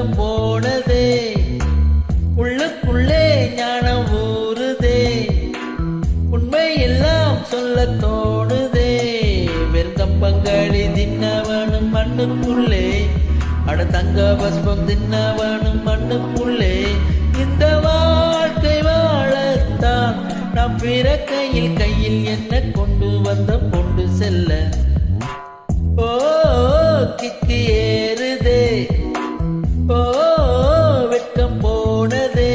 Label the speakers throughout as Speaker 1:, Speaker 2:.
Speaker 1: வெட்கம் போனதே, உள்ளுக்குள்ளே ஞானம் ஊறுதே, உண்மை எல்லாம் சொல்ல தோணுதே. வெறுங்கம்பங்களி தின்னவனும் மண்ணுக்குள்ளே, அட தங்க பஸ்பம் தின்னவனும் மண்ணுக்குள்ளே. இந்த வாழ்க்கை வாழத்தான் நாம் பிறக்கையில் கையில் என்ன கொண்டு வந்த கொண்டு செல்ல. ஓ கிக்கு ஏறுதே, ஓ வெட்கம் போனதே,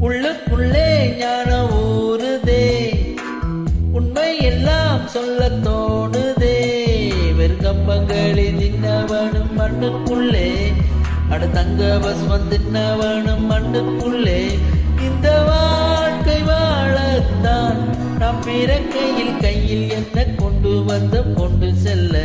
Speaker 1: உள்ளுக்குள்ளே ஞானம் ஊறுதே, உண்மை எல்லாம் சொல்ல தோணுதே. வெறுங்கம்பங்களி தின்னவனும் மண்ணுக்குள்ளே, அட தங்க பஸ்மம் தின்னவனும் மண்ணுக்குள்ளே. இந்த வாழ்க்கை வாழத்தான் நாம் பிறக்கையில் கையில் என்ன கொண்டு வந்த கொண்டு செல்ல.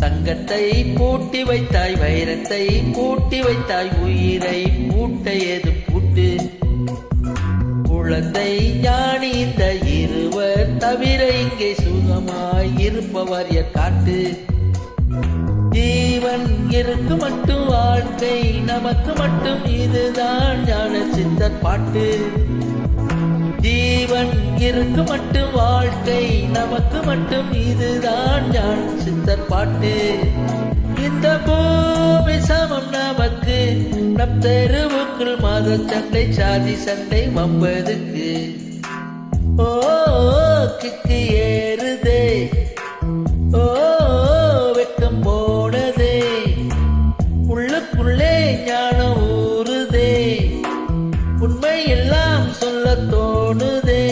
Speaker 1: தங்கத்தை பூட்டி வைத்தாய், வைரத்தை பூட்டி வைத்தாய், உயிரை பூட்ட ஏது பூட்டு. குழந்தை ஞானி இந்த இருவர் தவிர இங்கே சுகமாய் இருப்பவர் காட்டு. ஜீவன் இருக்கு மட்டும் வாழ்க்கை, நமக்கு மட்டும் இதுதான் ஞான சித்தர் பாட்டு. ஜீவன் இருக்கு மட்டும் வாழ்க்கை, நமக்கு மட்டும் இதுதான் ஞான சித்தர் பாட்டு. இந்த பூமி சமம் நமக்கு, நம் தெருவுக்குள் மத சண்டை சாதி சண்டை வம்பதுக்கு. ஓ கிக்கு ஏறுதே, ஓ வெட்கம் போனதே, உள்ளுக்குள்ளே ஞானம் ஊறுதே, உண்மை எல்லாம் சொல்ல தோணுதே.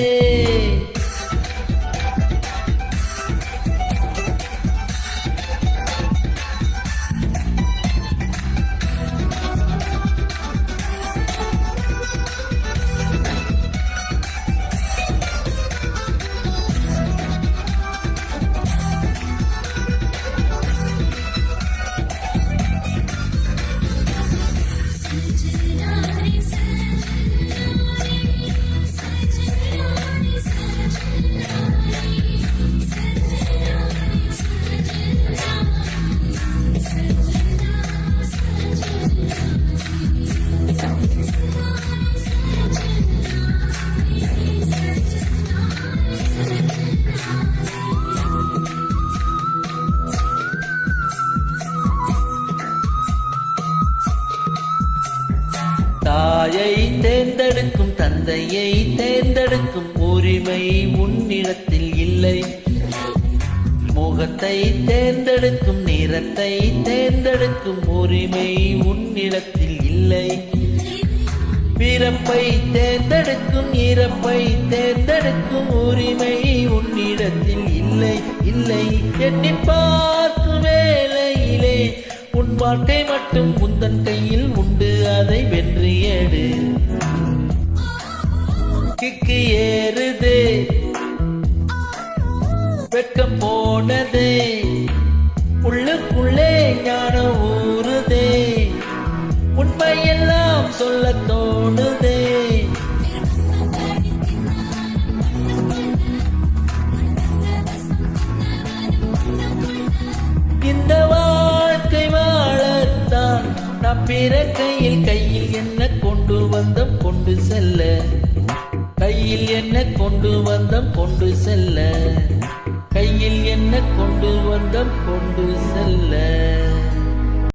Speaker 1: தாயை தேர்ந்தெடுக்கும் தந்தையை தேர்ந்தெடுக்கும் உரிமை உன்னிடத்தில் இல்லை. முகத்தை தேர்ந்தெடுக்கும் நிறத்தை தேர்ந்தெடுக்கும் உரிமை உன்னிடத்தில் இல்லை. பிறப்பை தேர்ந்தெடுக்கும் இறப்பை தேர்ந்தெடுக்கும் உரிமை உன்னிடத்தில் இல்லை இல்லை. எண்ணி பார்க்கும் வேளையிலே உன் வாழ்க்கை மட்டும் உந்தன் கையில் உண்டு, அதை வென்று ஏடு. கிக்கு ஏறுதே, வெட்கம் போனதே, உள்ளுக்குள்ளே ஞானம் ஊறுதே, உண்மையெல்லாம் சொல்ல தோணுதே. இந்த வாழ்க்கை வாழத்தான் நாம் பிறக்கையில் கையில் என்ன கொண்டு வந்தோம் கொண்டு செல்ல. கையில் என்ன கொண்டு வந்தோம் கொண்டு செல்ல. கையில் என்ன கொண்டு வந்தோம் கொண்டு செல்ல.